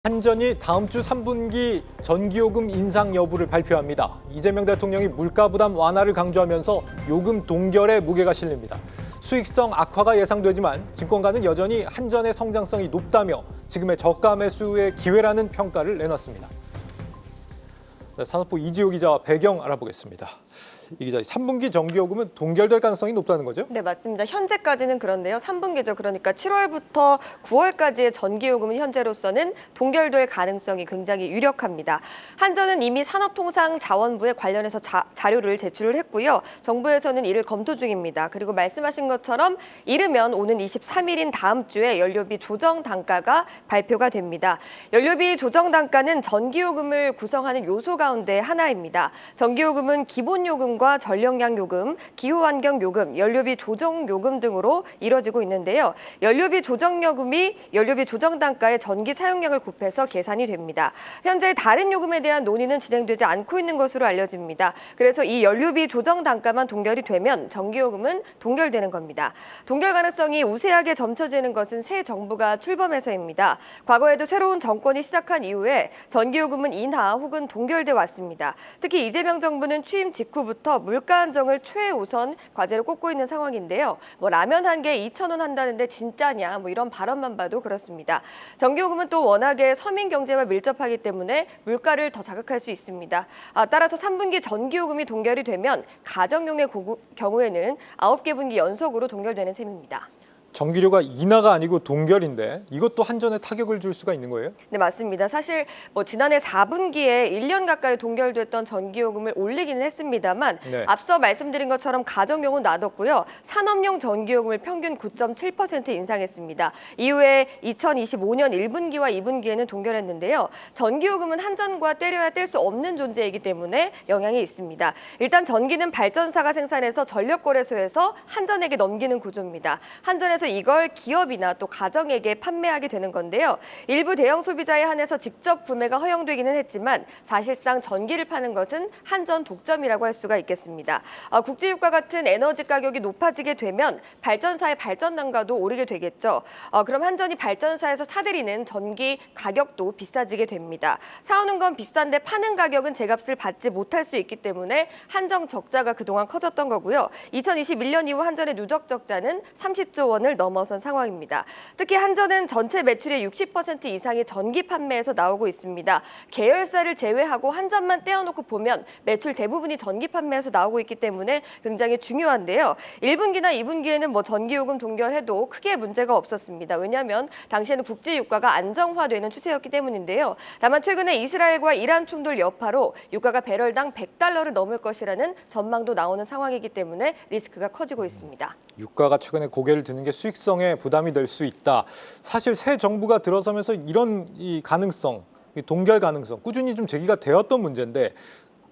한전이 다음 주 3분기 전기요금 인상 여부를 발표합니다. 이재명 대통령이 물가 부담 완화를 강조하면서 요금 동결에 무게가 실립니다. 수익성 악화가 예상되지만 증권가는 여전히 한전의 성장성이 높다며 지금의 저가 매수의 기회라는 평가를 내놨습니다. 산업부 이지호 기자와 배경 알아보겠습니다. 이 기자, 3분기 전기요금은 동결될 가능성이 높다는 거죠? 네, 맞습니다. 현재까지는 그런데요. 3분기죠. 그러니까 7월부터 9월까지의 전기요금은 현재로서는 동결될 가능성이 굉장히 유력합니다. 한전은 이미 산업통상자원부에 관련해서 자료를 제출을 했고요. 정부에서는 이를 검토 중입니다. 그리고 말씀하신 것처럼 이르면 오는 23일인 다음 주에 연료비 조정 단가가 발표가 됩니다. 연료비 조정 단가는 전기요금을 구성하는 요소 가운데 하나입니다. 전기요금은 기본요금과 전력량 요금, 기후환경 요금, 연료비 조정 요금 등으로 이뤄지고 있는데요. 연료비 조정 요금이 연료비 조정 단가의 전기 사용량을 곱해서 계산이 됩니다. 현재 다른 요금에 대한 논의는 진행되지 않고 있는 것으로 알려집니다. 그래서 이 연료비 조정 단가만 동결이 되면 전기요금은 동결되는 겁니다. 동결 가능성이 우세하게 점쳐지는 것은 새 정부가 출범해서입니다. 과거에도 새로운 정권이 시작한 이후에 전기요금은 인하 혹은 동결돼 왔습니다. 특히 이재명 정부는 취임 직후부터 물가 안정을 최우선 과제로 꼽고 있는 상황인데요. 라면 한 개 2,000원 한다는데 진짜냐 이런 발언만 봐도 그렇습니다. 전기요금은 또 워낙에 서민 경제와 밀접하기 때문에 물가를 더 자극할 수 있습니다. 따라서 3분기 전기요금이 동결이 되면 가정용의 경우에는 9개 분기 연속으로 동결되는 셈입니다. 전기료가 인하가 아니고 동결인데 이것도 한전에 타격을 줄 수가 있는 거예요? 네, 맞습니다. 사실 지난해 4분기에 1년 가까이 동결됐던 전기요금을 올리기는 했습니다만 앞서 말씀드린 것처럼 가정용은 놔뒀고요. 산업용 전기요금을 평균 9.7% 인상했습니다. 이후에 2025년 1분기와 2분기에는 동결했는데요. 전기요금은 한전과 때려야 뗄 수 없는 존재이기 때문에 영향이 있습니다. 일단 전기는 발전사가 생산해서 전력거래소에서 한전에게 넘기는 구조입니다. 한전에서 이걸 기업이나 또 가정에게 판매하게 되는 건데요. 일부 대형 소비자에 한해서 직접 구매가 허용되기는 했지만 사실상 전기를 파는 것은 한전 독점이라고 할 수가 있겠습니다. 국제유가 같은 에너지 가격이 높아지게 되면 발전사의 발전 단가도 오르게 되겠죠. 그럼 한전이 발전사에서 사들이는 전기 가격도 비싸지게 됩니다. 사오는 건 비싼데 파는 가격은 제값을 받지 못할 수 있기 때문에 한정 적자가 그동안 커졌던 거고요. 2021년 이후 한전의 누적 적자는 30조 원을 넘어선 상황입니다. 특히 한전은 전체 매출의 60% 이상이 전기 판매에서 나오고 있습니다. 계열사를 제외하고 한전만 떼어놓고 보면 매출 대부분이 전기 판매에서 나오고 있기 때문에 굉장히 중요한데요. 1분기나 2분기에는 전기요금 동결해도 크게 문제가 없었습니다. 왜냐하면 당시에는 국제유가가 안정화되는 추세였기 때문인데요. 다만 최근에 이스라엘과 이란 충돌 여파로 유가가 배럴당 $100를 넘을 것이라는 전망도 나오는 상황이기 때문에 리스크가 커지고 있습니다. 유가가 최근에 고개를 드는 게 수익성에 부담이 될 수 있다. 사실 새 정부가 들어서면서 이런 가능성, 동결 가능성 꾸준히 좀 제기가 되었던 문제인데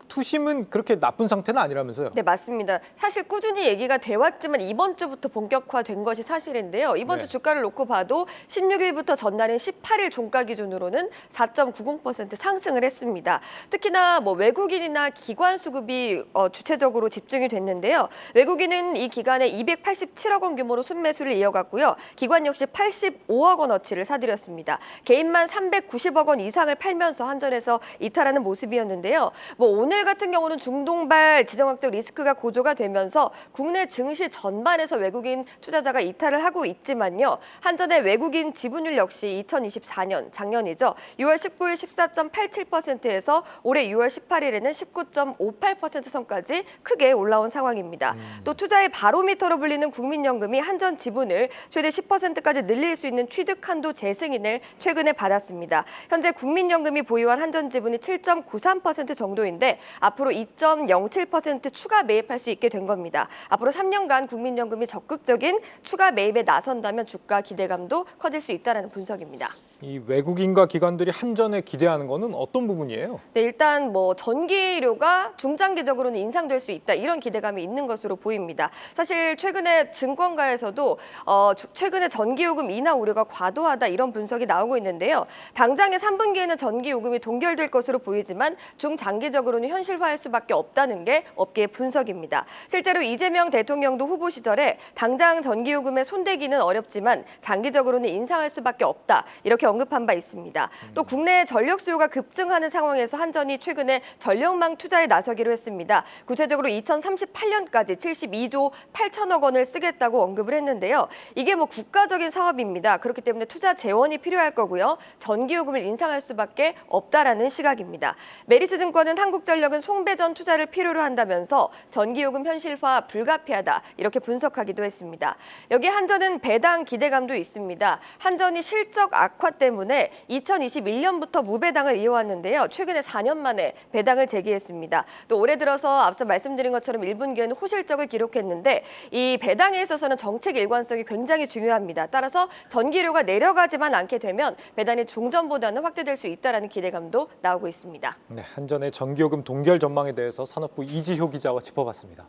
투심은 그렇게 나쁜 상태는 아니라면서요? 네, 맞습니다. 사실 꾸준히 얘기가 돼왔지만 이번 주부터 본격화된 것이 사실인데요. 이번 주 주가를 놓고 봐도 16일부터 전날인 18일 종가 기준으로는 4.90% 상승을 했습니다. 특히나 외국인이나 기관 수급이 주체적으로 집중이 됐는데요. 외국인은 이 기간에 287억 원 규모로 순매수를 이어갔고요. 기관 역시 85억 원어치를 사들였습니다. 개인만 390억 원 이상을 팔면서 한전에서 이탈하는 모습이었는데요. 오늘 같은 경우는 중동발 지정학적 리스크가 고조가 되면서 국내 증시 전반에서 외국인 투자자가 이탈을 하고 있지만요. 한전의 외국인 지분율 역시 2024년 작년이죠. 6월 19일 14.87%에서 올해 6월 18일에는 19.58% 선까지 크게 올라온 상황입니다. 또 투자의 바로미터로 불리는 국민연금이 한전 지분을 최대 10%까지 늘릴 수 있는 취득 한도 재승인을 최근에 받았습니다. 현재 국민연금이 보유한 한전 지분이 7.93% 정도인데 앞으로 2.07% 추가 매입할 수 있게 된 겁니다. 앞으로 3년간 국민연금이 적극적인 추가 매입에 나선다면 주가 기대감도 커질 수 있다는 분석입니다. 이 외국인과 기관들이 한전에 기대하는 거는 어떤 부분이에요? 네, 일단 전기료가 중장기적으로는 인상될 수 있다 이런 기대감이 있는 것으로 보입니다. 사실 최근에 증권가에서도 최근에 전기요금 인하 우려가 과도하다 이런 분석이 나오고 있는데요. 당장의 3분기에는 전기요금이 동결될 것으로 보이지만 중장기적으로는 현실화할 수밖에 없다는 게 업계의 분석입니다. 실제로 이재명 대통령도 후보 시절에 당장 전기요금에 손대기는 어렵지만 장기적으로는 인상할 수밖에 없다 이렇게 언급한 바 있습니다. 또 국내 전력 수요가 급증하는 상황에서 한전이 최근에 전력망 투자에 나서기로 했습니다. 구체적으로 2038년까지 72조 8천억 원을 쓰겠다고 언급을 했는데요. 이게 뭐 국가적인 사업입니다. 그렇기 때문에 투자 재원이 필요할 거고요. 전기요금을 인상할 수밖에 없다라는 시각입니다. 메리츠증권은 한국전력은 송배전 투자를 필요로 한다면서 전기요금 현실화 불가피하다 이렇게 분석하기도 했습니다. 여기에 한전은 배당 기대감도 있습니다. 한전이 실적 악화 때문에 2021년부터 무배당을 이어왔는데요. 최근에 4년 만에 배당을 재개했습니다. 또 올해 들어서 앞서 말씀드린 것처럼 1분기에는 호실적을 기록했는데 이 배당에 있어서는 정책 일관성이 굉장히 중요합니다. 따라서 전기료가 내려가지만 않게 되면 배당이 종전보다는 확대될 수 있다는 기대감도 나오고 있습니다. 네, 한전의 전기요금 동결 전망에 대해서 산업부 이지효 기자와 짚어봤습니다.